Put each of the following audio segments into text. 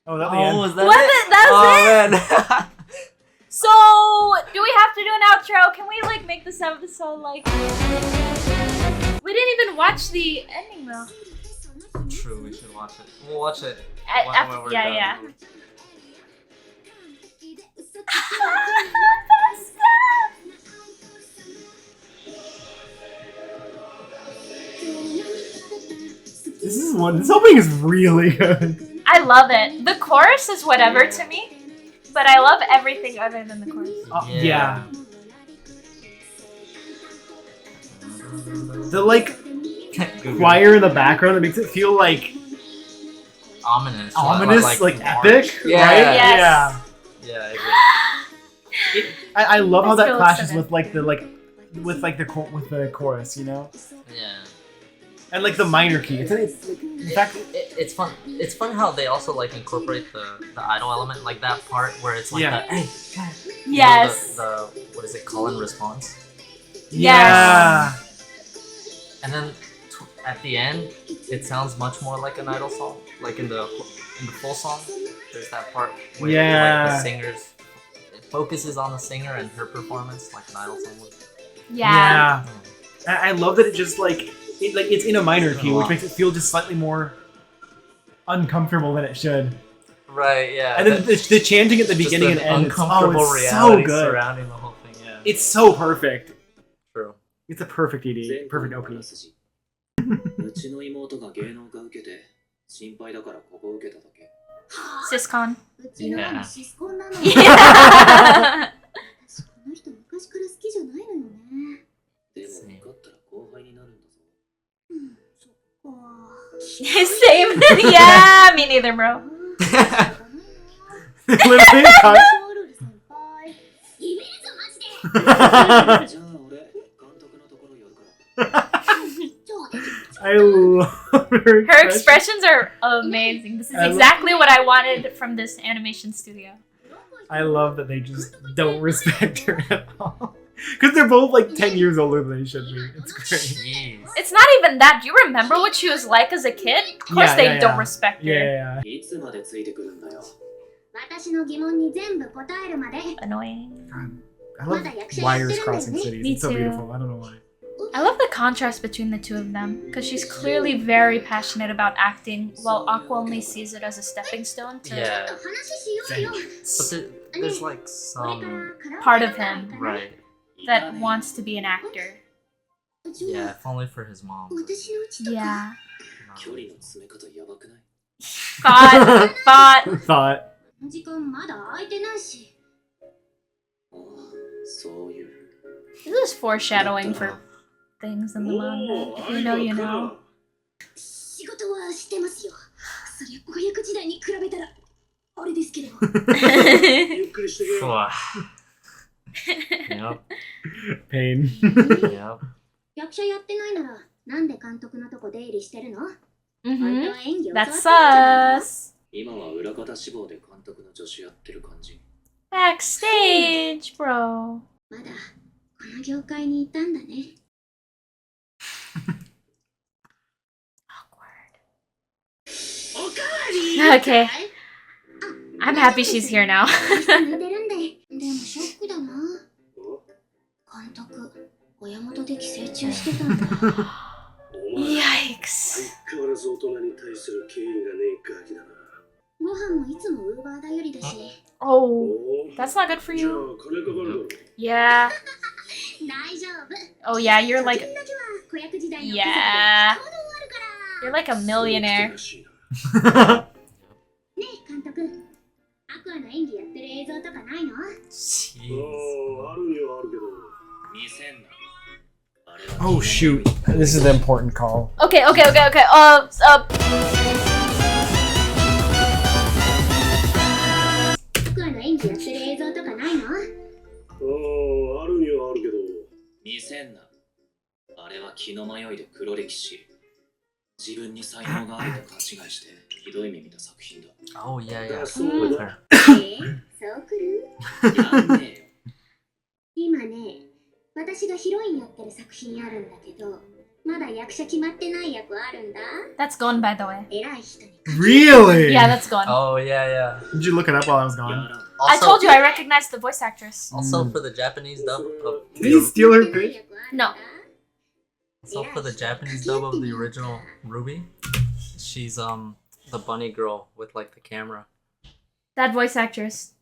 Oh, that the end? Was that Was it? it? That was it? Man. So, do we have to do an outro? Can we like make this episode like? We didn't even watch the ending though. True, we should watch it. We'll watch it After, when we're yeah, done. yeah. This opening is really good. I love it. The chorus is whatever to me, but I love everything other than the chorus. Yeah. The like choir in the background, it makes it feel like Ominous, like March. epic, Yeah. right? Yes. Yeah, I agree. I love how Let's that go clashes listen. with the chorus, you know, Yeah. and like the minor key. In fact, It's fun. It's fun how they also like incorporate the idol element, like that part where it's like Yeah. the hey, you know, Yes. the what is it, call and response, yeah. and then at the end it sounds much more like an idol song, like in the full song. There's that part where like, the singers, it focuses on the singer and her performance like an idol song would. Yeah. I love that it just it's in a minor key, which makes it feel just slightly more uncomfortable than it should. Right. Yeah. And then the chanting at the beginning and end, uncomfortable it's reality so good. surrounding the whole thing. Yeah. It's so perfect. True. It's a perfect ED, perfect opening. うちの妹が芸能科受けて心配だからここ受けただけ。 Siscon. うちの兄シスコンなの。 Yeah. 私この人昔から好きじゃないのよね。でも受かったら後輩になるんだぞ。うん、そっか。 Same. Yeah, me neither, bro. Literally, ショールル先輩。ビビるぞマジで。じゃあ俺監督のところ寄るから。 I love her Her expressions are amazing. This is exactly what I wanted from this animation studio. I love that they just don't respect her at all. Because they're both like 10 years older than they should be. It's great. Jeez. It's not even that. Do you remember what she was like as a kid? Of course they don't respect her. Yeah. いつまでついてくるんだよ。私の疑問に全部答えるまで。 Annoying. I love wires crossing cities. Me It's so too. beautiful. I don't know why. I love the contrast between the two of them because she's clearly very passionate about acting while Aqua only sees it as a stepping stone to Yeah. 話しようよ。 But there's like some part of him right. that wants to be an actor. Yeah, if only for his mom. 私のうちとか。 Yeah. 距離の詰め方やばくない？ Thought. Thought. 時間まだ空いてないし。ああ、そういう。 This is foreshadowing for things in the manga. If you know, you know. 仕事はしてますよ。そりゃ子役時代に比べたらあれですけど。 Yep. Pain. Yep. 役者やってないならなんで監督のとこ出入りしてるの？ Mm-hmm. は演技を That's us. 今は裏方志望で監督の助手やってる感じ。 Backstage, bro. まだこの業界にいたんだね。 Okay. I'm happy she's here now. 寝てるんで。でもショックだな。監督、親元で寄生虫してたんだ。 Yikes. 相変わらず大人に対する敬意がねえガキだな。ご飯もいつもウーバー頼りだし。 Oh, that's not good for じゃあ you. 金かかるだろ。 Yeah. 大丈夫。 Oh, yeah, you're like. 貯金だけは子役時代の Yeah. 行動あるから。 You're like a millionaire. らしいな。ねえ監督、アクアの演技やってる映像とかないの？ Jeez. ああ、あるにはあるけど。見せんな。あれは Oh shoot. This is an important call. Okay. Aku アの演技やってる映像とかないの？ああ、あるにはあるけど。見せんな。あれは気の迷いで黒歴史。自分に才能があると勘違いしてひどい目見た作品だ。 Oh yeah, yeah. Mm. With her. そうくる？やんねえよ。今ね、私がヒロインやってる作品あるんだけど、まだ役者決まってない役あるんだ。 That's gone, by the way. 偉い人に。 Really? Yeah, that's gone. Oh yeah. Did you look it up while I was gone? やらん Also, I told you I recognized the voice actress. Also for the Japanese dub of Did he steal her pitch? No. also for the Japanese dub of the original Ruby, she's the bunny girl with like the camera. That voice actress.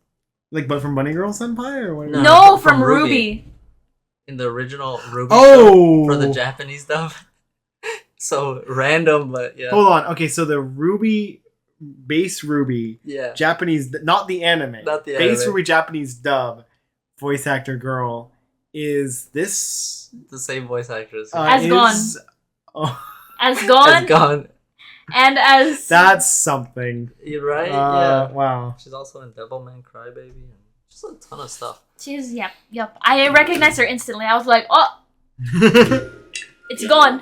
Like, but from Bunny Girl Senpai or what? No. No, from from Ruby. Ruby. In the original Ruby Oh! dub for the Japanese dub. So random, but yeah. Hold on. Okay, so the Ruby, base Ruby, Yeah. Japanese, not the anime. Not the Base anime. Ruby Japanese dub, voice actor girl, is this... The same voice actress. As gone. Oh, As gone, It's gone. and as that's something. You're right. Yeah. Wow. She's also in Devilman Crybaby and just a ton of stuff. she's yep. I recognized her instantly. I was like, oh, it's gone.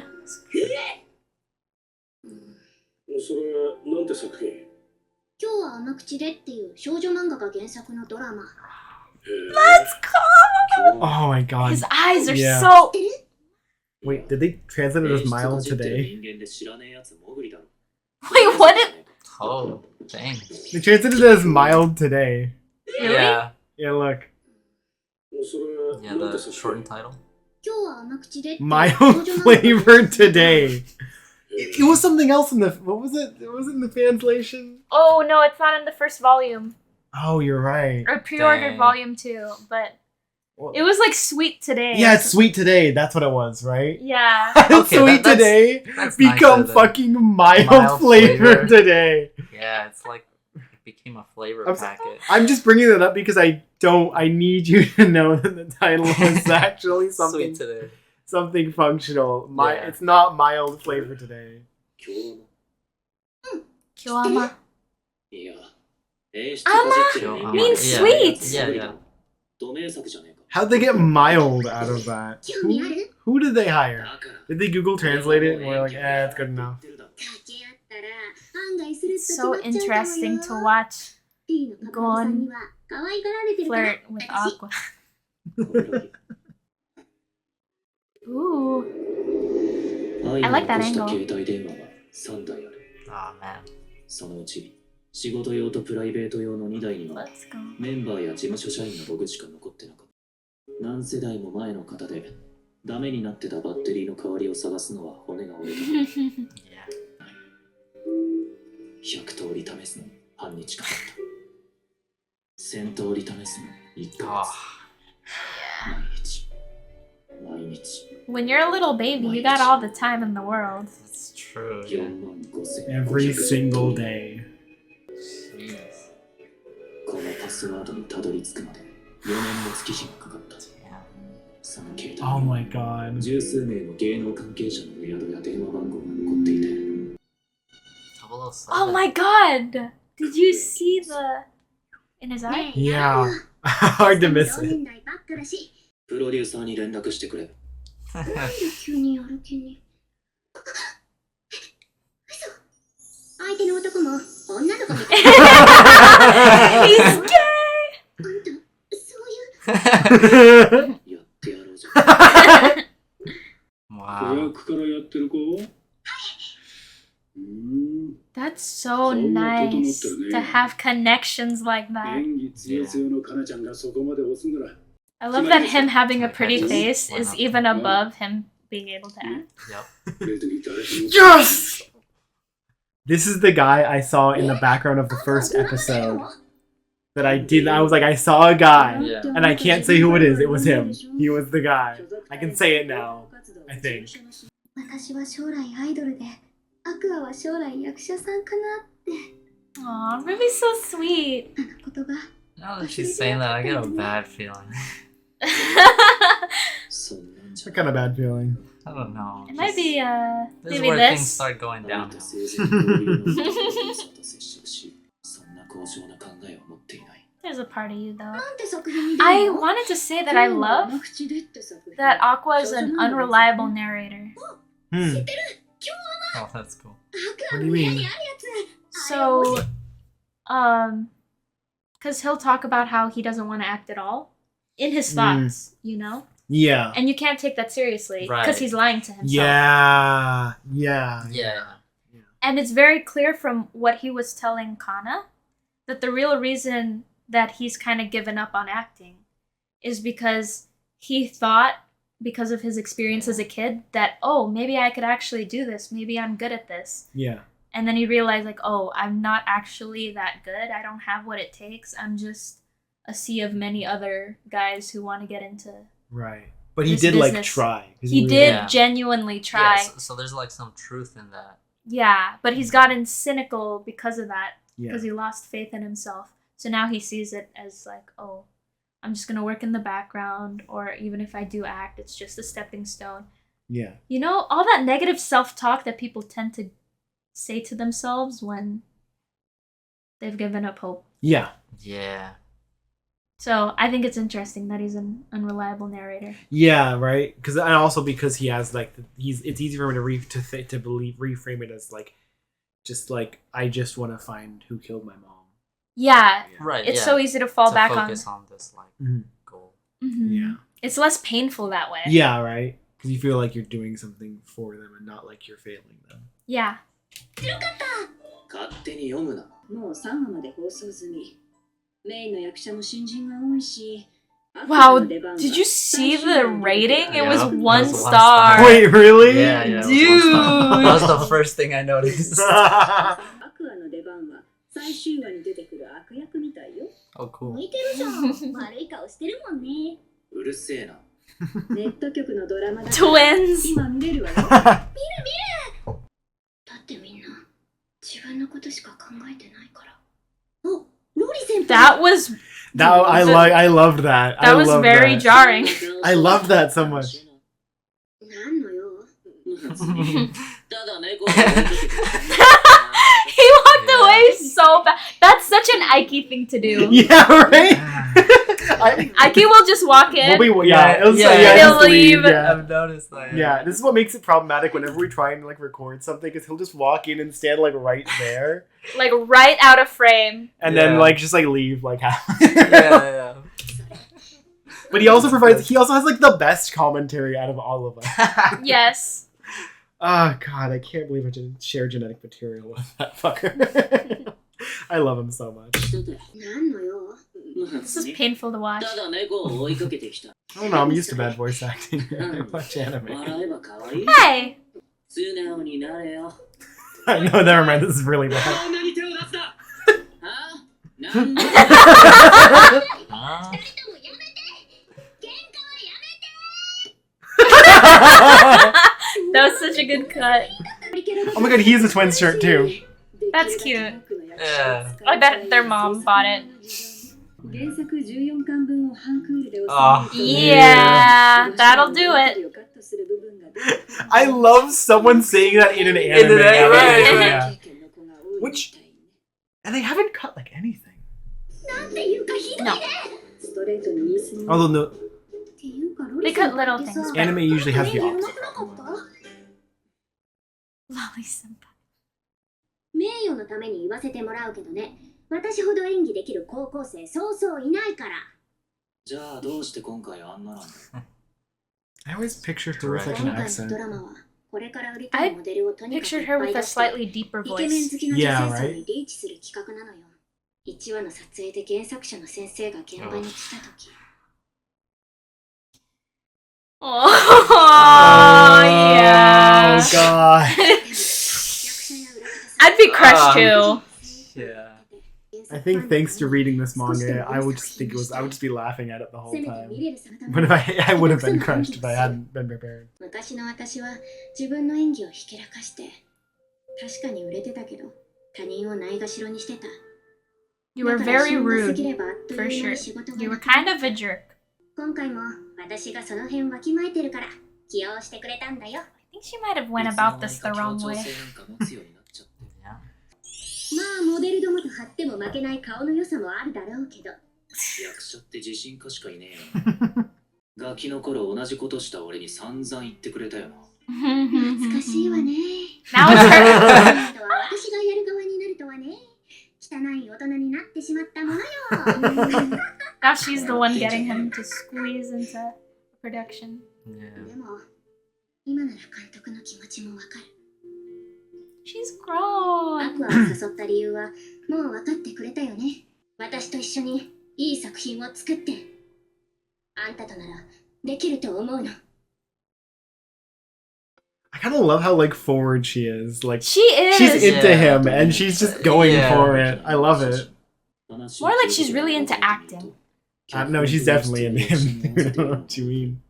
それなんて作品？今日は甘口でっていう少女漫画が原作のドラマ。 Let's go. Oh my god. His eyes are Yeah. so. Wait, did they translate it as mild today? 人間で知らねえやつもぐりだろ。 Wait, what? Oh, dang. They translated it as mild today. Really? Yeah. Yeah, look. それ Yeah, なんて the 作品？ shortened title. 今日は甘口でっていう Mild 少女漫画が flavor today. It was something else in the... What was it? It was in the translation? Oh no, it's not in the first volume Oh, you're right. or pre-ordered Dang. volume 2, but Well, it was like sweet today. yeah, it's sweet today. That's what it was, right? Yeah. Okay, Sweet that's- today That's become nicer than- fucking mild, mild flavor flavor. today. Yeah, it's like it became a flavor I'm, packet. I'm just bringing that up because I need you to know that the title is actually something Sweet today. something functional. Yeah. It's not mild flavor today. 今日の Kiwama. いや、演出甘かじってる人間 means で sweet. 知らねえやつもぐりだろ。 Yeah. ド名作じゃねえか。 How'd they get mild out of that? 興味ある？ Who did they hire? だから。 Did they Google translate it and we're like, eh, it's good enough? 掛け合ったら案外スルッと決 So まっちゃうかもよ。 interesting to watch P のカバさんには可愛がられてるから。 flirt with 私 Aqua. これだけ Ooh. 愛 I like that を残した angle. 携帯電話が3台ある。 Oh man. そのうち仕事用とプライベート用の2台には Let's go. メンバーや事務所社員の僕しか残ってなかった。何世代も前の方でダメになってたバッテリーの代わりを探すのは骨が折れた。 Yeah. 100通り試すのに半日かかった。1000通り試すのに1ヶ Oh. 月。毎日。 When you're a little baby, you got all the time in the world. That's true. 4 Yeah. 万5千 Every single day. Jeez. このパスワードにたどり着くまで4年の月日がかかった。 Yeah. その携帯 Oh に my god. 十数名の芸能関係者のメアドや電話番号が残っていて、 007. Oh my god! Did you see the in his eye? ねえ Yeah. Hard to miss 同 it. 年代ばっかだし、プロデューサーに連絡してくれ。なんで急にやる気に。嘘。相手の男も女の子みたい。 He's gay! あんた、そういう。やってやろうじゃん。 Wow. 役からやってる子？That's so nice to have connections like that. 演技強強のかなちゃんがそこまで押すんなら。 I love that him having a pretty face Why is not? even above him being able to act. Yep. 別に誰しも Yes! This is the guy I saw in the background of the first episode. That I did. I was like, I saw a guy. Yeah. And I can't say who it is. It was him. He was the guy. I can say it now. I think. 私は将来アイドルで、アクアは将来役者さんかなって。 Aw, Ruby's so sweet. あの言葉。 Now that she's saying that, I get a bad feeling. そんなんじゃ What kind of bad feeling? I don't know. It might be This is maybe where things this. start going あ down. なた生前交流のプロデューサーと接触し、そんな高尚な考えを持っていない。 There's a part of you though. なんて作品に出 I るの？ wanted to say that I love that Aqua is an unreliable narrator. Hmm. Oh, that's cool. What do you mean? So, because he'll talk about how he doesn't want to act at all in his thoughts, you know? Yeah. And you can't take that seriously because Right. he's lying to himself. Yeah. And it's very clear from what he was telling Kana that the real reason that he's kind of given up on acting is because he thought, because of his experience as a kid, that, oh, maybe I could actually do this. Maybe I'm good at this. Yeah. And then he realized, like, oh, I'm not actually that good. I don't have what it takes. I'm just a sea of many other guys who want to get into Right. But he this did, like, business. try. 'Cause He really- did Yeah. genuinely try. Yeah, so there's like some truth in that. Yeah, but he's gotten cynical because of that. Yeah. Because he lost faith in himself. So now he sees it as like, oh, I'm just going to work in the background, or even if I do act, it's just a stepping stone. Yeah. You know, all that negative self-talk that people tend to say to themselves when they've given up hope. Yeah. Yeah. So I think it's interesting that he's an unreliable narrator. Yeah, right. Because and also because he has like it's easy for him to reframe it as like just like I just want to find who killed my mom. Yeah, Right. it's yeah. so easy to fall to back focus on this like Mhm. goal. Mhm. Yeah. It's less painful that way. Yeah, right. Because you feel like you're doing something for them and not like you're failing them. Yeah. 勝手に読むな。もう3話まで放送済み。メインの役者も新人が多いし。 Wow, did you see the rating? It was Yeah, one it was one star. star. Wait, really? Yeah, yeah. Dude. That was the first thing I noticed. アクアの出番は最終話に出てくる悪役みたいよ。 Oh, cool. 向いてるじゃん。悪い顔してるもんね。うるせえな。ネット局のドラマだから Twins. 今見れるわよ。だってみんな自分のことしか考えてないから。お、ロリ先輩。 That was I loved that. I that was loved very that. jarring. I loved that so much. なんのよ。ただ猫を追いかけてきた He walked away so bad. That's such an Ike thing to do. Yeah, right. Ike will just walk in. It'll Yeah, say, yeah. He'll just leave. Yeah. I've noticed that. Yeah, this is what makes it problematic whenever we try and like record something, because he'll just walk in and stand like right there, Like right out of frame. and Yeah. then like just like leave like half. Yeah, But he also has like the best commentary out of all of us. yeah. Yes. Oh god, I can't believe I didn't share genetic material with that fucker. I love him so much. なんのよ。 This is painful to watch. ただ猫を追いかけてきた。 I don't know, I'm used to bad voice acting. I watch anime. 笑えば可愛い。 Hey. 素直になれよ。 No, never mind, this is really bad. 女に手を出すな。はあ？なんで？ Huh? でもやめて。喧嘩はやめて。 That was such a good cut. Oh my god, he has a twins shirt too. That's cute. Yeah. I bet their mom bought it. 原作14巻分をハンクールで収めると Yeah, that'll do it. カットする部分が出てくる I love someone saying that in an anime. In an anime, Yeah. 経験の子が多い Which- And they haven't cut like anything. なんていうかひどい No. ストレートに言い過ぎ Although no, っていうかロ They リ cut 先輩 little ってさ things. anime usually has the メイン opposite. 上手くなかった Lolly senpai. 名誉のために言わせてもらうけどね、私ほど演技できる高校生そうそういないから。じゃあどうして今回あんななんだ。 I always pictured her with like 今 an 回の accent. ドラマはこれから売りたいモデルをとにかく Pictured いっ her ぱい with 出 a して slightly deeper イケメン voice. 好きの女 Yeah, 性層 right? にリーチする企画なのよ。1話の撮影で原作者の先生が現場に来た時 Oh, yeah. Oh god. 役者や裏方さん I'd be crushed too. Yeah. I think thanks to reading this manga, I would just be laughing at it the whole せめて time. 見れる姿 But if I would have been crushed if I hadn't been prepared. 昔の私は自分の演技をひけらかして確かに売れてたけど他人をないがしろにしてた。 You were だから very 旬が過 rude, ぎればあっという for 間 sure. に仕事が You な were く kind of a jerk. 今回も私がその辺わきまえてるから起用してくれたんだよ。 I think she might have went about this the wrong way. いつの間にか協調性なんか持つようになっちゃって。 Yeah. まあモデルどもと張っても負けない顔の良さもあるだろうけど役者って自信家しかいねえよ。ガキの頃同じことした俺に散々言ってくれたよな。懐かしいわね。 Now it's her. あとは私がやる側になるとはね。汚い大人になってしまったものよ。 Now she's the one getting him to squeeze into a production. Yeah. でも今なら監督の気持ちもわかる。 She's ア grown. クアを誘った理由はもう分かってくれたよね。私と一緒にいい作品を作って。あんたとならできると思うの。 I kind of love how like forward she is. Like She is. she's into Yeah. him and she's just going Yeah. for it. I love it. More like she's really into acting. No, she's definitely into him. I don't know what you mean.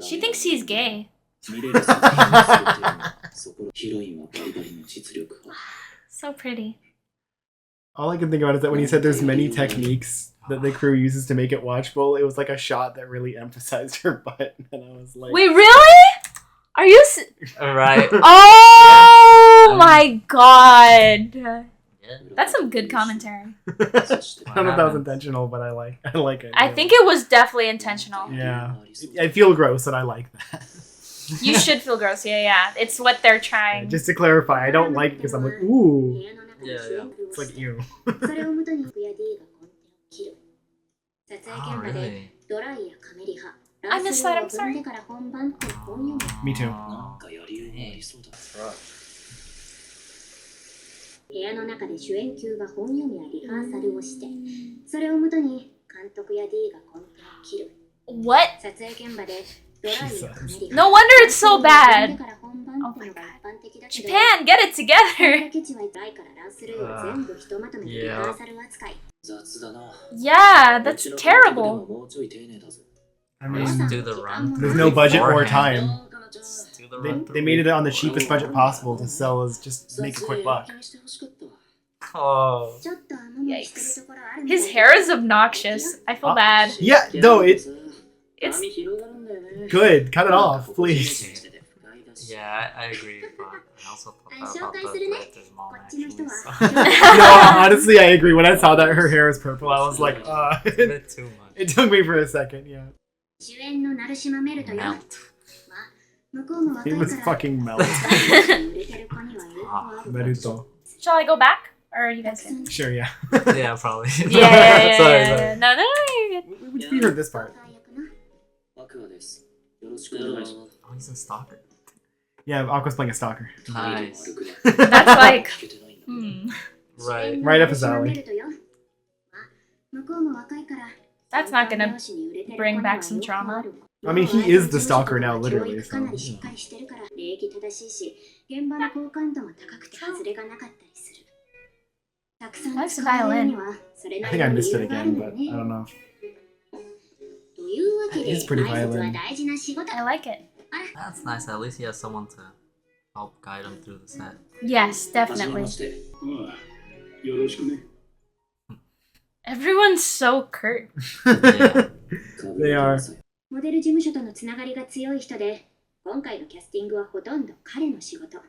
She thinks he's gay. 見れる作品を作っているのはそこのヒロインはバリバリの実力派 So pretty. All I can think about is that when he said there's many techniques that the crew uses to make it watchable, it was like a shot that really emphasized her butt, and I was like, Wait, really? Are you? Right. Oh Yeah. my god. Yeah. That's some good commentary. I don't know if that was intentional, but I like it. I think it was definitely intentional. Yeah, I feel gross, and I like that. You should feel gross. Yeah. It's what they're trying. Just to clarify, I don't like it because I'm like, ooh, 部屋の中で Yeah, 主 yeah. 演を it's like して ew. それをもとに僕や D がコンテを切る。撮影 Oh, 現場で really? ドライやカメリハ、 I ラ missed ス that, ル I'm を踏ん sorry. でから本番って本読む。 Me too. なんかやりようがありそうだ Dang. 部屋の中で主演級が本読みやリハーサルをして、それをもとに監督や D がコンテを切る。 What? 撮影現場でドライやカメリハ、 No wonder it's so ラスルを踏ん bad. でから本番ってのが一般的だけど、 Japan, get it together. ケチはドライからランスルーを全部ひとまとめてリハーサル扱い。雑だな Yeah, こっ that's ちの監督でも terrible. もうちょい丁寧だぞ I Just mean, do the run. there's no budget or Beforehand. time. Just do the They, run. they made it on the cheapest budget possible to sell as just make a quick buck. 気にしてほしかったわ Oh. ちょっと雨漏りしてるところあるみたい His hair is obnoxious. I feel bad. Yeah, no, it It's 髪広がるんだよね good. Cut it off, please. Yeah, I agree, but I also thought that about the director's mom actually. So. No, honestly, I agree. When I saw that her hair is purple, I was like, It's a bit too much. it took me for a second, yeah. 主演の成島メルトよ。 Melt. 向こうも若 He い was から。 fucking melt. 売れてる子には有効ある。 Naruto. Shall I go back? Or are you guys good? Sure, yeah. Yeah, probably. Yeah. Sorry, yeah. sorry. No, you're good. We heard this part. アクアですよろしくお願いします Oh, he's a stalker. Yeah, Aqua's playing a stalker. Nice. That's like, 聞けてないんだ hmm. Right. Right up his alley. 向こうも若いから。 That's not gonna bring back some trauma. I mean, he is the stalker now, literally, so. かなりしっかりしてるから礼儀正しいし、現場の好感度も高くて外れがなかったりする。たくさん Nice 使われるにはそれ I な think り I の理 missed it 由があ again, るんだ but よ I ね。 don't know. というわけで、 It is pretty 挨拶は violent. 大事な仕事。 I like it. That's nice. At least he has someone to help guide him through the set. Yes, はじめま definitely. してああよろしくね Everyone's so curt. Yeah. They are. モデル事務所とのつながりが強い人で、今回のキャスティングはほとんど彼の仕事。と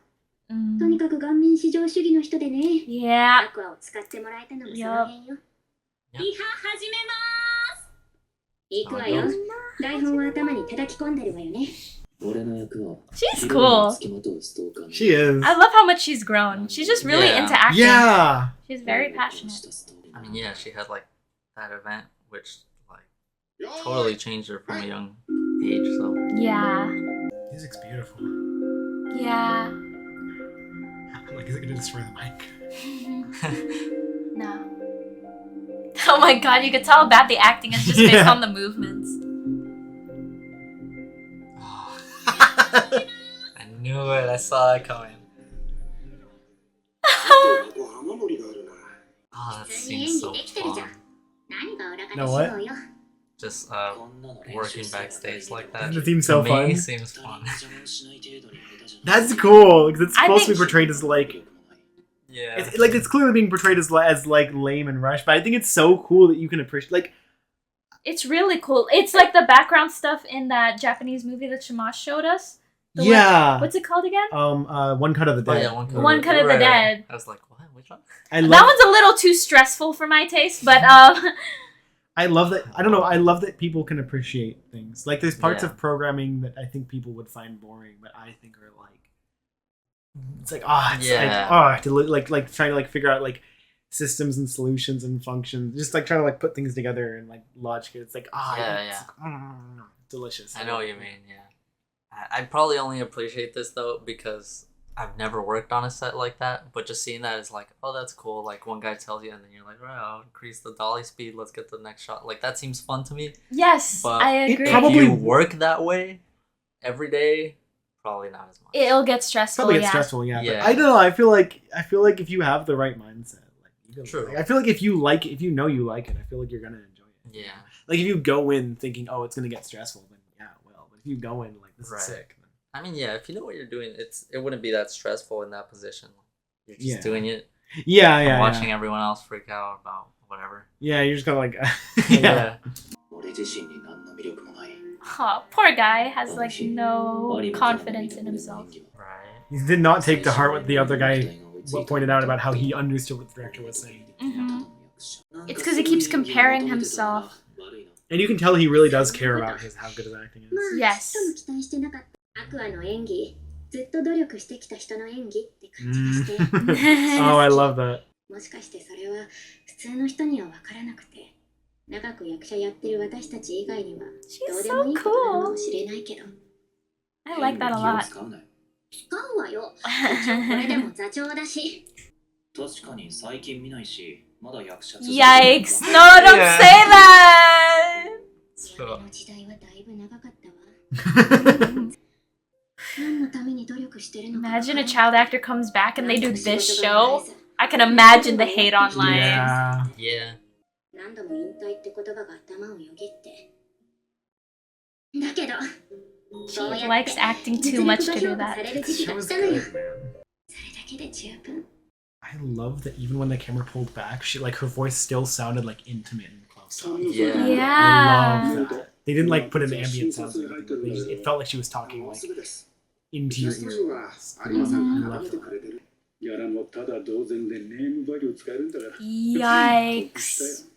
Mm. にかく顔面至上主義の人でね。 Yeah. アクアを使ってもらえたのもその辺よ。リハ始め行くわよ。台本は頭に叩き込んでるわよね。俺の役は She's ヒロインを cool. 付きまとうストーカー She is. I love how much she's grown. She's just really Yeah. into acting. Yeah. She's very passionate. I mean, yeah, she had like that event, which like totally changed her from a young age. So Yeah. Music's beautiful. Yeah. Like, is it gonna destroy the mic? No. Oh my god, you could tell how bad the acting is just based Yeah. on the movements. I knew it. I saw it coming. 雨漏りがあるな Oh, that 普通に演 seems 技 so できてるじゃん fun.。何が裏方 No, 指 what? 導よ。 Just こんなの練習 working すれば backstage like Doesn't that. it seem so To me, fun? seems 誰 fun. に邪魔をしない程度に下手じゃない That's cool because it's I supposed to be think- portrayed as like Yeah. it's like it's clearly being portrayed as like lame and rushed, but I think it's so cool that you can appreciate like It's really cool. It's like the background stuff in that Japanese movie that Shamash showed us. The yeah. What's it called again? One Cut of the Oh, Dead. yeah, one cut, One Cut of the Dead. I was like, what? Which one? I That love one's a little too stressful for my taste, but I love that. I don't know. I love that people can appreciate things. Like there's parts Yeah. of programming that I think people would find boring, but I think are like it's like it's Yeah. like like trying to like figure out like systems and solutions and functions, just like trying to like put things together and like logic. It's like delicious. I know what you mean. Yeah, I probably only appreciate this though because I've never worked on a set like that. But just seeing that is like, oh, that's cool. Like one guy tells you, and then you're like, right, I'll increase the dolly speed. Let's get the next shot. Like that seems fun to me. Yes, But I agree. if you work that way every day, probably not as much. It'll get stressful. Probably get yeah. stressful. Yeah. Yeah. But I don't know. I feel like if you have the right mindset, like you can, True. like, I feel like if you know you like it, I feel like you're gonna enjoy it. Yeah. Like if you go in thinking, oh, it's gonna get stressful, then yeah, well. But if you go in like this Right. is sick. Then... I mean, yeah, if you know what you're doing, it wouldn't be that stressful in that position. You're just Yeah. doing it. Yeah, and yeah. watching everyone else freak out about whatever. Yeah, you're just kind of like, Yeah. 俺自身に何の魅力もない Oh, poor guy has like no confidence in himself. Right. He did not take to heart what the other guy pointed out about how he understood what the director was saying. Mm-hmm. It's because he keeps comparing himself. And you can tell he really does care about how good his acting is. まあ Yes. ちょっと期待してなかった。アクアの演技、ずっと努力してきた人の演技って感じがして、 Oh, I love that. もしかしてそれは普通の人には分からなくて、長く役者やってる私たち以外にはどう She's でも so いいことなのか cool. もしれないけど、 I like that a 気を lot. 使うなよ使うわよ。一応これでも座長だし。確かに最近見ないしまだ役者 Yikes! No, don't Yeah. say that. 俺の時代はだいぶ長かったわ。何のために努力してるのか。 Imagine a child actor comes back and they do this show. I can imagine the hate online. Yeah. Yeah. 何度も引退って言葉が頭をよぎって。だけど、 She likes acting too much to do さ that. れる時期が Show 来 is たのよ。 good, man. それだけで十分。 I love that even when the camera pulled back, her voice still sounded like intimate and close to us. Yeah. I Yeah. love that. They didn't like put in ambient sounds or anything. It felt like she was talking like into your ear. I love that. ギャラもただ同然でネームバリュー使えるんだから Yikes.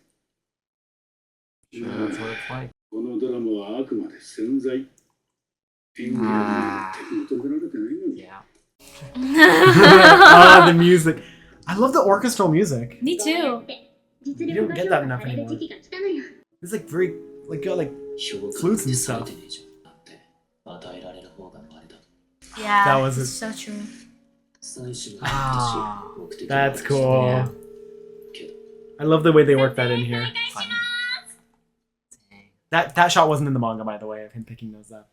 Sure, that's what it's like. このドラマはあくまで潜在演技なんて認められてないのに Yeah. The music. I love the orchestral music. Me too. 実 You don't 力が get 評 that 価 enough される anymore. 時期が来たのよ。 It's like very like got like 評価 Flutes and ってされ stuff. てねえじゃんだって与えられる方があれだ Yeah. That was it's so true. 最初の Ah, 目的 that's cool. Yeah. けど I love the way they worked that in here. Funny. That shot wasn't in the manga, by the way, of him picking those up.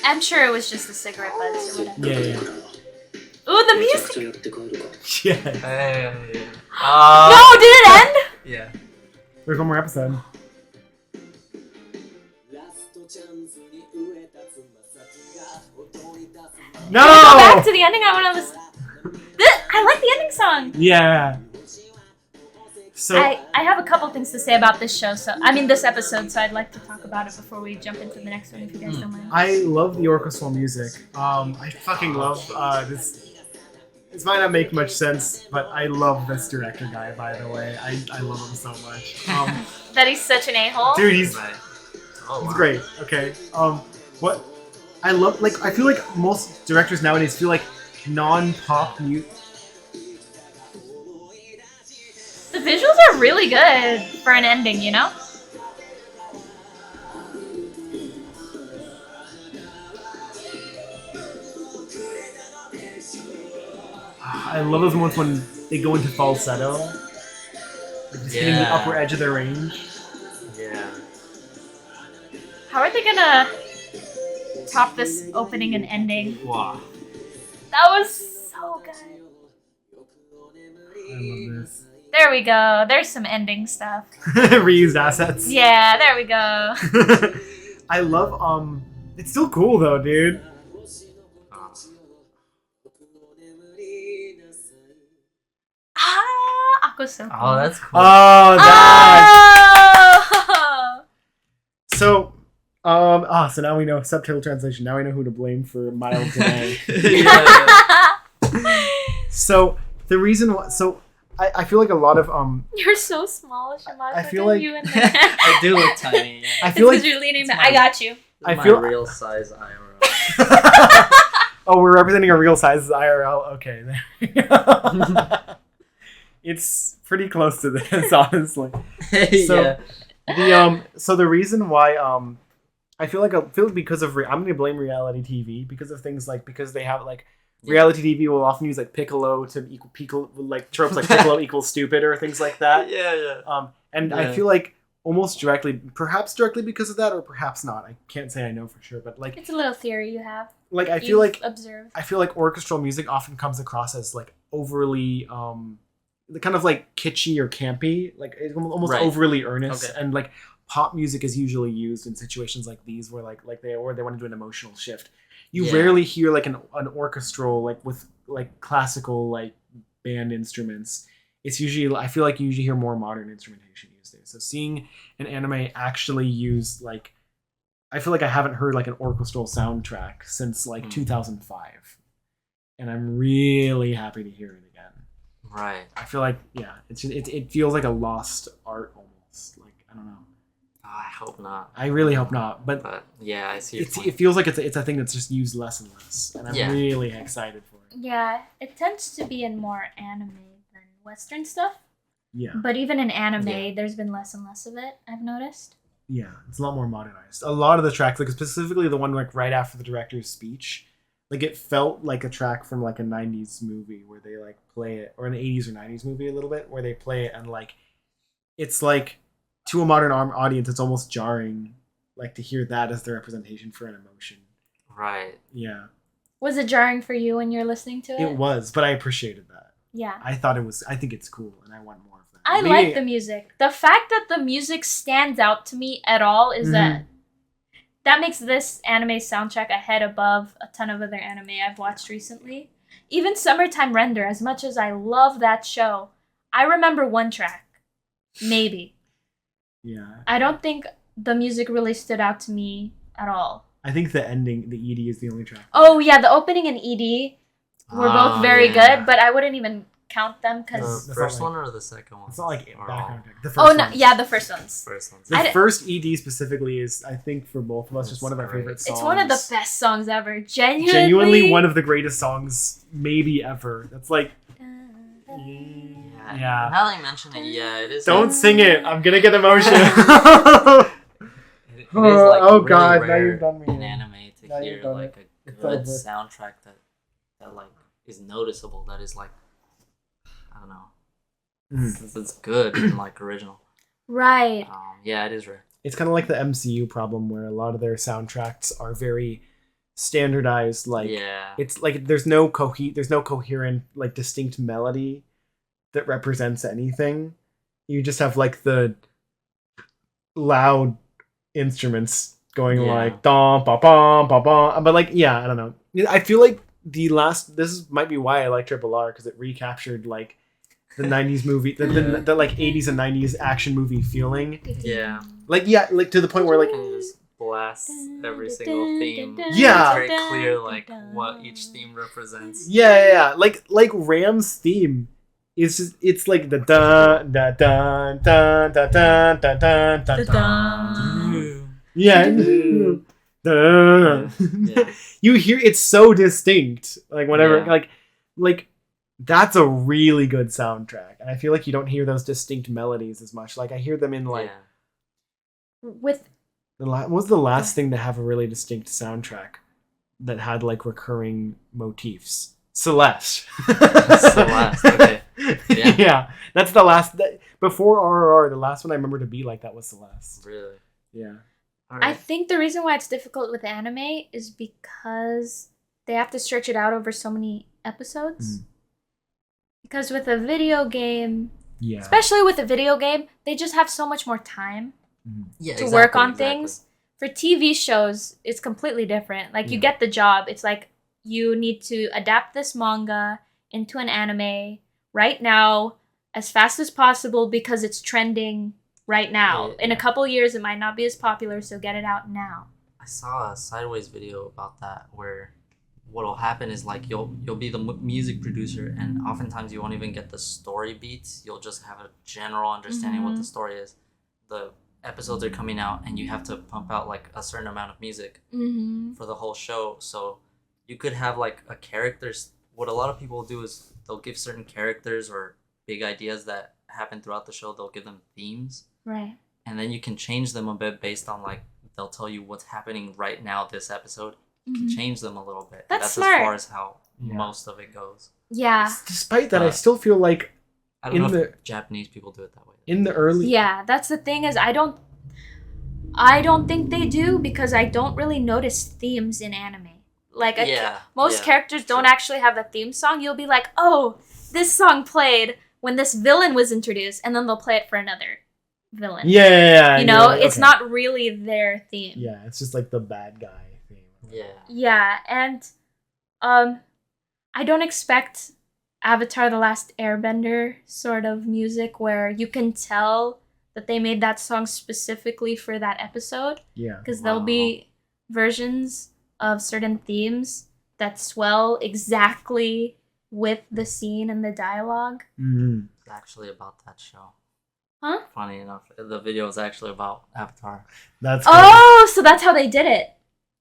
I'm sure it was just the cigarette butts or whatever. Yeah, yeah. Ooh, the めちゃ music! くちゃやって帰るか Yeah. Hey. No, did it end? Yeah. There's one more episode. No! Go back to the ending. I want to listen. I like the ending song. Yeah. So I have a couple things to say about this show. This episode. So I'd like to talk about it before we jump into the next one, if you guys don't mind. I love the orchestral music. I fucking love this. This might not make much sense, but I love this director guy. By the way, I love him so much. That he's such an a-hole. Dude, he's Right. Oh, wow. great. Okay. What I love, like, I feel like most directors nowadays feel like non-pop mute. The visuals are really good for an ending, you know? I love those moments when they go into falsetto, like just hitting the Yeah. upper edge of their range. Yeah. How are they gonna top this opening and ending? Wow. That was so good. I love this. There we go. There's some ending stuff. Reused assets. Yeah, there we go. I love it's still cool though, dude. Aqua's so cool. Oh, that's cool. Oh, that. Oh! So, so now we know subtitle translation. Now we know who to blame for mild delay. Yeah. So the reason why, I feel like a lot of You're so small, Shamash. I feel like- you in there. I do look tiny. Yeah. I feel Because like you're leaning it's back. my- I got you. I My feel- real size IRL. oh, we're representing a real size IRL. Okay. It's pretty close to this, honestly. Yeah. So the reason why I feel like because of I'm gonna blame reality TV because of things like because they have like reality TV will often use like Piccolo to equal Piccolo like tropes like Piccolo equals stupid or things like that. Yeah. And I feel like almost perhaps directly because of that or perhaps not. I can't say I know for sure, but like It's a little theory you have. like I feel like observed. I feel like orchestral music often comes across as like overly kind of like kitschy or campy, like it's almost overly earnest, and like pop music is usually used in situations like these where like they want to do an emotional shift. You rarely hear like an orchestral like with like classical like band instruments. It's usually I feel like you usually hear more modern instrumentation used there. So seeing an anime actually use like I feel like I haven't heard like an orchestral soundtrack since like 2005, and I'm really happy to hear it again. Right. I feel like it feels like a lost art almost. Like I don't know. Oh, I hope not. I really hope not. But yeah, I see. It feels like it's a thing that's just used less and less, and I'm really excited for it. Yeah, it tends to be in more anime than Western stuff. Yeah. But even in anime, there's been less and less of it. I've noticed. Yeah, it's a lot more modernized. A lot of the tracks, like specifically the one like right after the director's speech, like it felt like a track from like a 90s movie where they like play it, or an 80s or 90s movie a little bit, where they play it and like it's like to a modern audience, it's almost jarring, like to hear that as the representation for an emotion. Right. Yeah. Was it jarring for you when you're listening to it? It was, but I appreciated that. Yeah. I think it's cool, and I want more of that. I like the music. The fact that the music stands out to me at all is that makes this anime soundtrack a head above a ton of other anime I've watched recently. Even Summertime Render, as much as I love that show, I remember one track. Maybe. Yeah. I don't think the music really stood out to me at all. I think the ending, the ED is the only track. Oh, yeah, the opening and ED were both very good, but I wouldn't even count them because the first one or the second one? It's not like background track. The first the first ones. The first ED specifically is, I think, for both of us, just one of our favorite songs. It's one of the best songs ever. Genuinely one of the greatest songs maybe ever. That's like, yeah. Now that you mention it, it is. Don't sing it. I'm gonna get emotional. It is like oh really God! Now rare you've done me. in anime to hear like a good soundtrack that like is noticeable. That is like, I don't know. It's good and like original. Right. Yeah, it is rare. It's kind of like the MCU problem where a lot of their soundtracks are very standardized. Like it's like there's no coherent like distinct melody that represents anything. You just have like the loud instruments going like dum ba bum ba bum, but like I don't know. I feel like this might be why I like Triple R, because it recaptured like the 90s movie, the like 80s and 90s action movie feeling. Yeah. Like to the point where like you just blast every single theme. Yeah. It's very clear like what each theme represents. Yeah. Like Ram's theme is just, it's like the dun dun dun dun dun dun dun dun dun dun. Yeah. You hear it's so distinct. Like whenever like that's a really good soundtrack, and I feel like you don't hear those distinct melodies as much. Like I hear them in like with what was the last thing to have a really distinct soundtrack that had like recurring motifs? Celeste. Celeste. Okay. Yeah, that's the last. Before RRR, the last one I remember to be like that was Celeste. Really? Yeah. Right. I think the reason why it's difficult with anime is because they have to stretch it out over so many episodes. Because with a video game, especially with a video game, they just have so much more time to work on things. For TV shows, it's completely different. Like you get the job. It's like you need to adapt this manga into an anime right now as fast as possible because it's trending right now. In a couple years, it might not be as popular, so get it out now. I saw a Sideways video about that where what'll happen is like you'll be the music producer, and oftentimes you won't even get the story beats. You'll just have a general understanding what the story is. The episodes are coming out, and you have to pump out like a certain amount of music for the whole show. So you could have like a character. What a lot of people do is they'll give certain characters or big ideas that happen throughout the show, they'll give them themes. Right. And then you can change them a bit based on like they'll tell you what's happening right now this episode. You can change them a little bit. That's as smart. far as how most of it goes. Yeah. Despite that, I still feel like I don't know if Japanese people do it that way. In the early... Yeah, that's the thing is I don't think they do because I don't really notice themes in anime. Like most characters don't actually have a theme song. You'll be like, oh, this song played when this villain was introduced, and then they'll play it for another villain. Yeah. You know, it's not really their theme. Yeah, it's just like the bad guy theme. Yeah. Yeah, and I don't expect Avatar: The Last Airbender sort of music where you can tell that they made that song specifically for that episode. Yeah. Because there'll be versions of certain themes that swell exactly with the scene and the dialogue. Mm-hmm. It's actually about that show. Huh? Funny enough, the video is actually about Avatar. That's cool. Oh, so that's how they did it.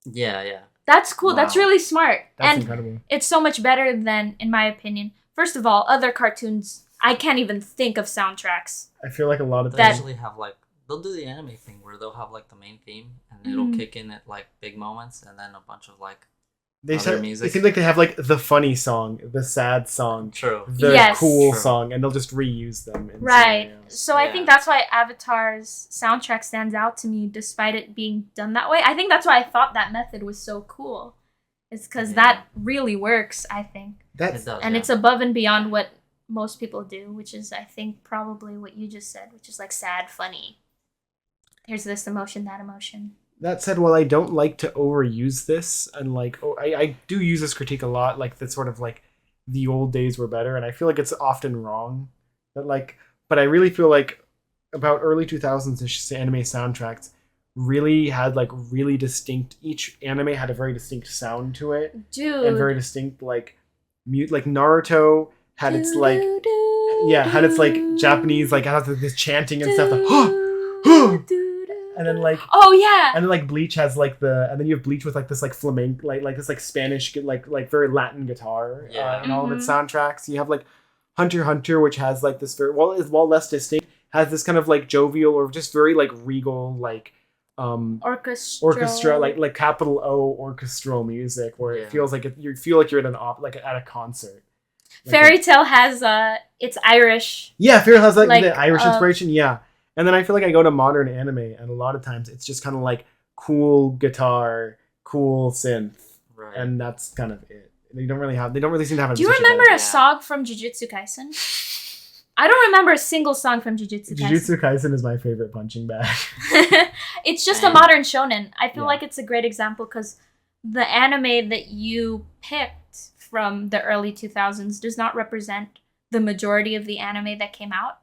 Yeah. That's cool. Wow. That's really smart. That's incredible. It's so much better than, in my opinion, first of all, other cartoons. I can't even think of soundtracks. I feel like a lot of they usually have like they'll do the anime thing where they'll have like the main theme and it'll kick in at like big moments and then a bunch of like other music. It seems like they have like the funny song, the sad song, the cool song, and they'll just reuse them. In scenarios. So I think that's why Avatar's soundtrack stands out to me, despite it being done that way. I think that's why I thought that method was so cool. It's because that really works. I think it's above and beyond what most people do, which is I think probably what you just said, which is like sad, funny. Here's this emotion, that emotion. That said, while I don't like to overuse this, and like I do use this critique a lot, like that sort of like the old days were better, and I feel like it's often wrong. But I really feel like about early 2000s anime soundtracks really had like really distinct. Each anime had a very distinct sound to it, dude, and very distinct like mute. Like Naruto had its like had its like Japanese like had this chanting and stuff. And then like and then like Bleach has like and then you have Bleach with like this like flamenco like this like Spanish like very Latin guitar in all of its soundtracks. You have like Hunter x Hunter, which has like this very while less distinct, has this kind of like jovial or just very like regal like orchestra like capital O orchestral music where it feels like you feel like you're at at a concert. Fairy Tail has it's Irish. Yeah, Fairy Tail has like the Irish inspiration. Yeah. And then I feel like I go to modern anime, and a lot of times it's just kind of like cool guitar, cool synth, and that's kind of it. They don't really seem to have. Do you remember a song from Jujutsu Kaisen? I don't remember a single song from Jujutsu Kaisen. Jujutsu Kaisen is my favorite punching bag. It's just a modern shonen. I feel like it's a great example because the anime that you picked from the early 2000s does not represent the majority of the anime that came out.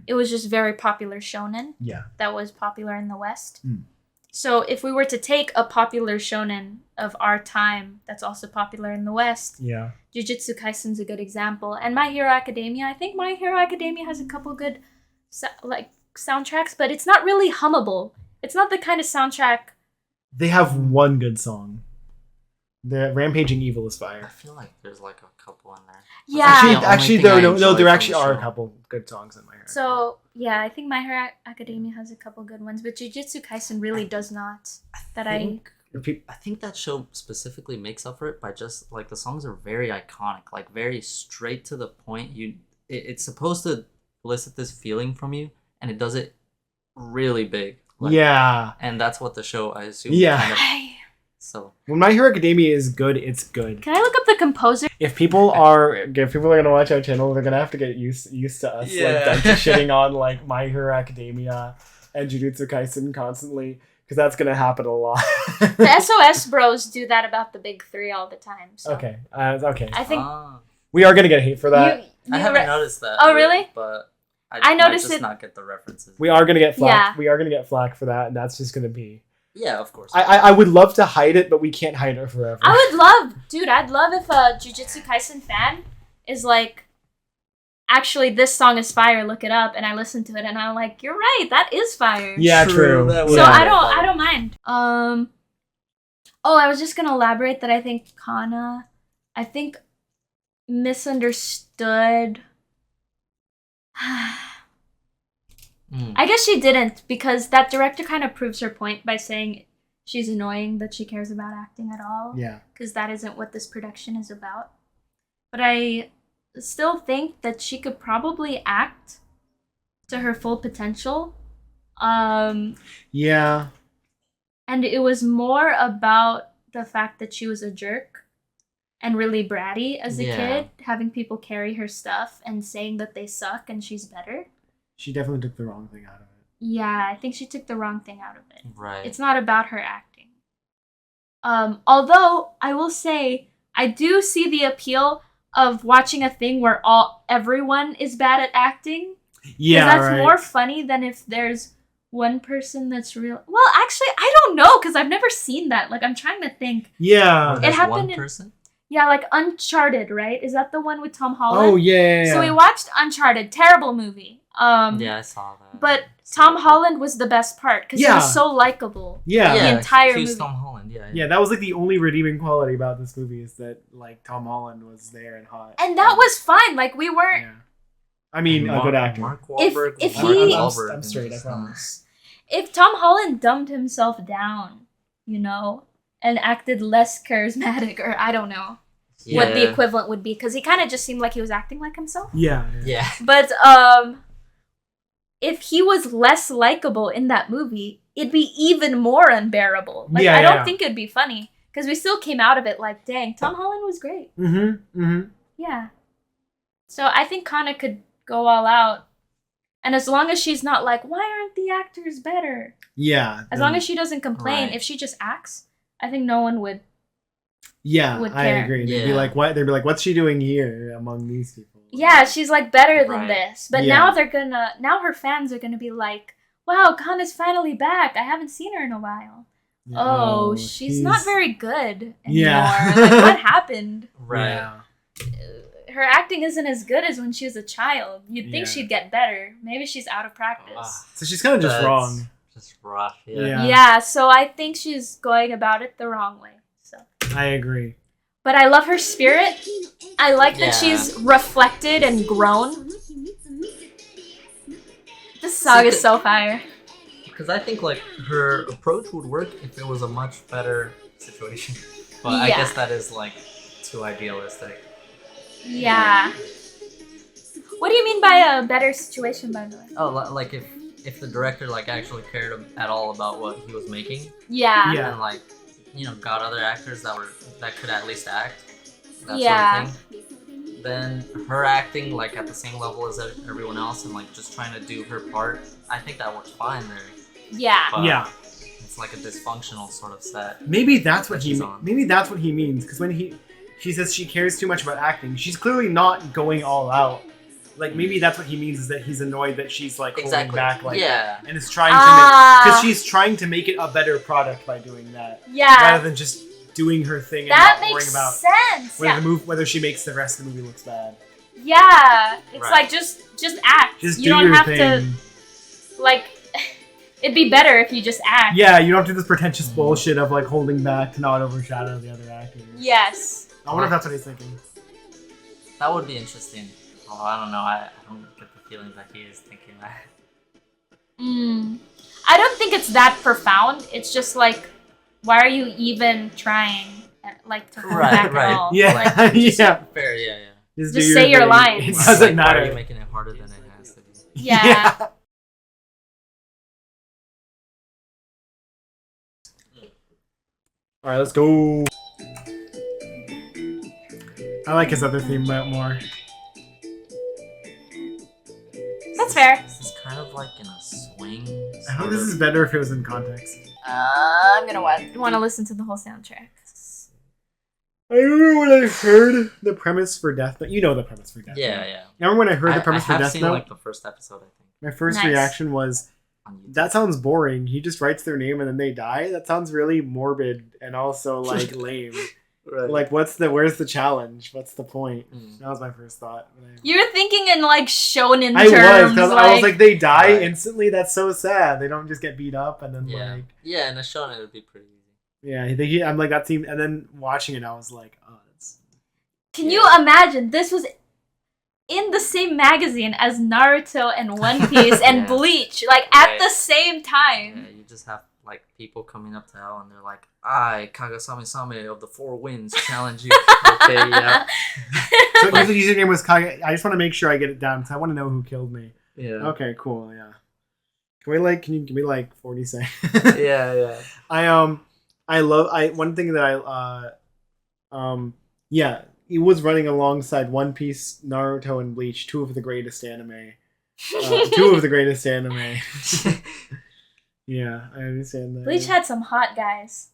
It was just very popular shonen. Yeah. That was popular in the West. So if we were to take a popular shonen of our time that's also popular in the West, Jujutsu Kaisen's a good example. And My Hero Academia, I think My Hero Academia has a couple good soundtracks, but it's not really hummable. It's not the kind of soundtrack. They have one good song. The Rampaging Evil is fire. I feel like there's like a couple in there. Yeah. Actually, there actually are a couple good songs in My Hero. So, yeah, I think My Hero Academia has a couple good ones, but Jujutsu Kaisen really does not. I think that show specifically makes up for it by just, like, the songs are very iconic, like, very straight to the point. It's supposed to elicit this feeling from you, and it does it really big. Like, and that's what the show, I assume, kind of... So when My Hero Academia is good, it's good. Can I look up the composer? If people are gonna watch our channel, they're gonna have to get used to us like shitting on like My Hero Academia and Jujutsu Kaisen constantly, because that's gonna happen a lot. The SOS bros do that about the big three all the time. So. Okay. I think we are gonna get hate for that. I haven't noticed that. Oh really? But I noticed might just it. not get the references. We are gonna get flack. Yeah. We are gonna get flack for that, and that's just gonna be. Yeah, of course. I would love to hide it, but we can't hide it forever. I'd love if a Jujutsu Kaisen fan is like, actually, this song is fire, look it up, and I listen to it, and I'm like, you're right, that is fire. Yeah, true. So I don't mind. I was just gonna elaborate that I think Kana, misunderstood I guess she didn't, because that director kind of proves her point by saying she's annoying that she cares about acting at all. Yeah. Because that isn't what this production is about. But I still think that she could probably act to her full potential. Yeah. And it was more about the fact that she was a jerk and really bratty as a kid, having people carry her stuff and saying that they suck and she's better. She definitely took the wrong thing out of it. Yeah, I think she took the wrong thing out of it. Right. It's not about her acting. Although I will say I do see the appeal of watching a thing where everyone is bad at acting. Yeah, that's right. more funny than if there's one person that's real. Well, actually, I don't know, because I've never seen that. Like, I'm trying to think. Yeah. It happened one person? Yeah, like Uncharted, right? Is that the one with Tom Holland? Oh, yeah. So we watched Uncharted. Terrible movie. Yeah, I saw that. But Tom Holland was the best part, because he was so likable. Yeah. The entire he was movie. Tom Holland, Yeah, that was like the only redeeming quality about this movie, is that like Tom Holland was there and hot. And that was fine. Like, we weren't... Yeah. I mean, a good actor. Mark Wahlberg. If he... I'm straight, I promise. If Tom Holland dumbed himself down, you know, and acted less charismatic, or I don't know what the equivalent would be, because he kind of just seemed like he was acting like himself. Yeah. But if he was less likable in that movie, it'd be even more unbearable. Like, I don't think it'd be funny, because we still came out of it like, dang, Tom Holland was great. Yeah. So I think Kana could go all out. And as long as she's not like, why aren't the actors better? Yeah. As long as she doesn't complain, if she just acts, I think no one would. Yeah, would I care. agree. They'd be like, what? They'd be like, what's she doing here among these people? Yeah, she's like better than this. But now now her fans are gonna be like, wow, Kana's finally back. I haven't seen her in a while. Yeah. Oh, she's not very good anymore. Yeah. Like, what happened? Right. Yeah. Her acting isn't as good as when she was a child. You'd think she'd get better. Maybe she's out of practice. So she's kind of just wrong. Just rough, Yeah, so I think she's going about it the wrong way. So I agree. But I love her spirit. I like that she's reflected and grown. This song is so fire. Because I think like her approach would work if it was a much better situation. But I guess that is like too idealistic. Yeah. What do you mean by a better situation, by the way? Oh, like if the director like actually cared at all about what he was making. Yeah. And like, you know, got other actors that could at least act. That sort of thing. Then her acting like at the same level as everyone else and like just trying to do her part. I think that works fine there. Yeah. But it's like a dysfunctional sort of set. Maybe that's what he means, because when she says she cares too much about acting, she's clearly not going all out. Like, maybe that's what he means, is that he's annoyed that she's like holding back, like, and is trying to make, because she's trying to make it a better product by doing that, rather than just doing her thing and not worrying about whether she makes the rest of the movie looks bad. Yeah, it's like just act. Just you do don't your have thing. to like. It'd be better if you just act. Yeah, you don't have to do this pretentious bullshit of like holding back to not overshadow the other actors. Yes. I wonder if that's what he's thinking. That would be interesting. Oh, I don't know. I don't get the feeling that he is thinking that. I don't think it's that profound. It's just like, why are you even trying, like, to hold back at all? Yeah, like, Fair, yeah. Just say your lines. It doesn't matter. Why are you making it harder than it has to be? Yeah. All right, let's go. I like his other theme more. That's fair. This is kind of like in a swing. I hope this is better if it was in context. I'm gonna want to listen to the whole soundtrack. I remember when I heard the premise for Death Note. You know the premise for Death Note. Yeah. I remember when I heard the premise for I have Death seen, Note. like the first episode, I think. My first reaction was, that sounds boring. He just writes their name and then they die. That sounds really morbid and also like lame. Right. Like, where's the challenge? What's the point? That was my first thought. You were thinking in like shonen I terms. was, because I was like, they die instantly. That's so sad. They don't just get beat up and then like. Yeah, in a shonen it would be pretty easy. Yeah, I'm like, that seemed, and then watching it, I was like, oh, that's. Can you imagine? This was in the same magazine as Naruto and One Piece and Yeah. Bleach, like at the same time. Yeah, you just have like people coming up to Hell and they're like, I, Kagasame-same of the Four Winds, challenge you. Okay, yeah. So your username was Kage. I just want to make sure I get it down because I want to know who killed me. Yeah. Okay, cool. Yeah. Can you give me like 40 seconds? Yeah. One thing that he was running alongside One Piece, Naruto, and Bleach, two of the greatest anime. Yeah, I understand that. Bleach had some hot guys.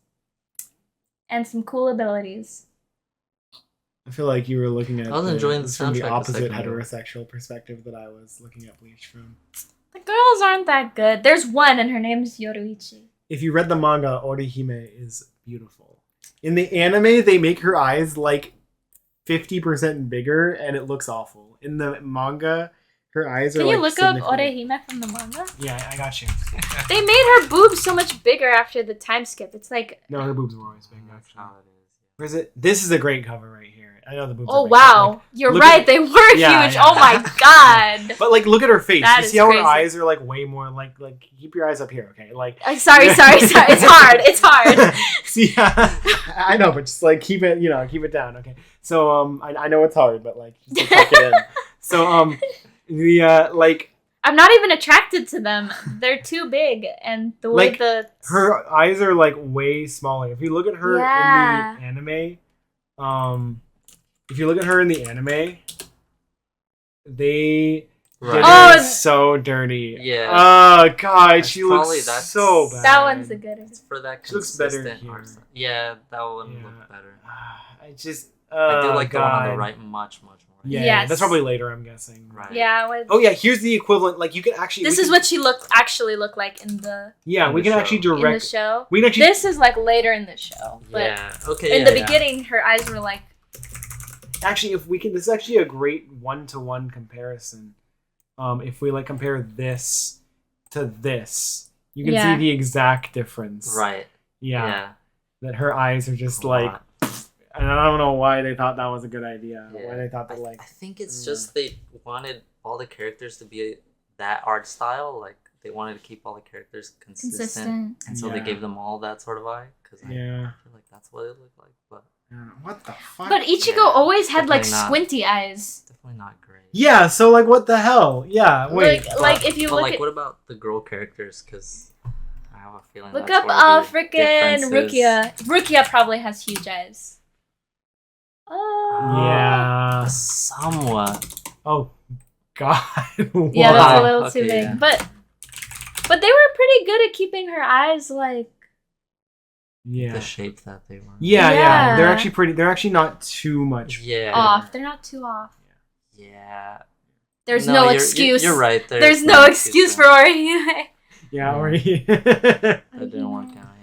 And some cool abilities. I feel like you were looking at I was enjoying the from the soundtrack a opposite second ago. heterosexual perspective that I was looking at Bleach from. The girls aren't that good. There's one and her name's Yoruichi. If you read the manga, Orihime is beautiful. In the anime, they make her eyes like 50% bigger and it looks awful. In the manga, her eyes are Can like you look up significantly- Orihime from the manga? Yeah, I got you. They made her boobs so much bigger after the time skip. It's like... No, her boobs were always big. That's Actually. how it is. Where is it? This is a great cover right here. I know the boobs. Oh, are big, wow. Like, You're look right. at- They were Yeah, huge. yeah. Oh, my God. but like, look at her face. That You is see how crazy. her eyes are like way more like keep your eyes up here, okay? Like. Sorry. It's hard. It's hard. See, I know, but just like keep it down, okay? So I know it's hard, but like just tuck it in. So I'm not even attracted to them. They're too big. And the way Like, her eyes are like way smaller. If you look at her Yeah. in the anime, they Right. did Oh, her so dirty. Yeah. Oh god, That's she looks probably- that's- so bad. that one's a good one. It's for that She looks better consistent here. art style. Yeah, that one Yeah. looked better. I just I do like god. the one on the right much more. Yeah, Yes. that's probably later, I'm guessing. Right. Yeah. Oh yeah, here's the equivalent. Like you can actually. This we is can- what she actually looked like in the Yeah, in we the can show. actually in the direct. show. We can actually. This is like later in the show. But Yeah. Okay. in the beginning, her eyes were like... Actually, if we can, this is actually a great one-to-one comparison. If we like compare this to this, you can Yeah. see the exact difference. Right. Yeah. Yeah. That her eyes are just A like, lot. and I don't know why they thought that was a good idea. Yeah. Why they thought that like. I think it's just they wanted all the characters to be that art style. Like they wanted to keep all the characters consistent. And so they Yeah. gave them all that sort of eye. Because I Yeah. feel like that's what it looked like. But What the fuck? But Ichigo Yeah, always had like definitely not. squinty eyes. definitely not great. Yeah. So like, what the hell? Yeah. Wait. Like if you but look like, at... what about the girl characters? Because I have a feeling. Look that's up where the frickin' difference is. Rukia. Rukia probably has huge eyes. Oh. Yeah. Somewhat. Oh. God. Yeah, that's a Wow. little too Okay, big. yeah. But they were pretty good at keeping her eyes like... Yeah. The shape that they were. Yeah. Yeah. They're actually pretty. They're actually not too much. Yeah. off. They're not too off. Yeah. There's no you're- excuse. You're right. There's no excuse for Orihime. Yeah. Yeah. Ori. That didn't work out.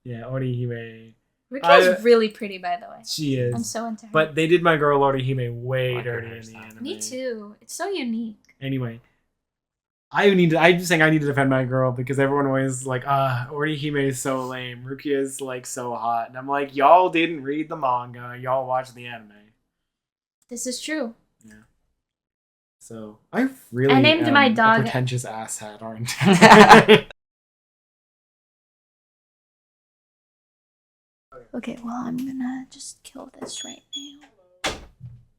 Yeah. Yeah. Orihime. Rukia's really pretty, by the way. She is. I'm so into her. But they did my girl Orihime way Like her dirty in the hairstyle. anime. Me too. It's so unique. Anyway, I'm just saying I need to defend my girl because everyone always like, Orihime is so lame. Rukia is like so hot, and I'm like, y'all didn't read the manga, y'all watched the anime. This is true. Yeah. So I really I named am my dog- a pretentious asshat, aren't I? Okay, well, I'm gonna just kill this right now.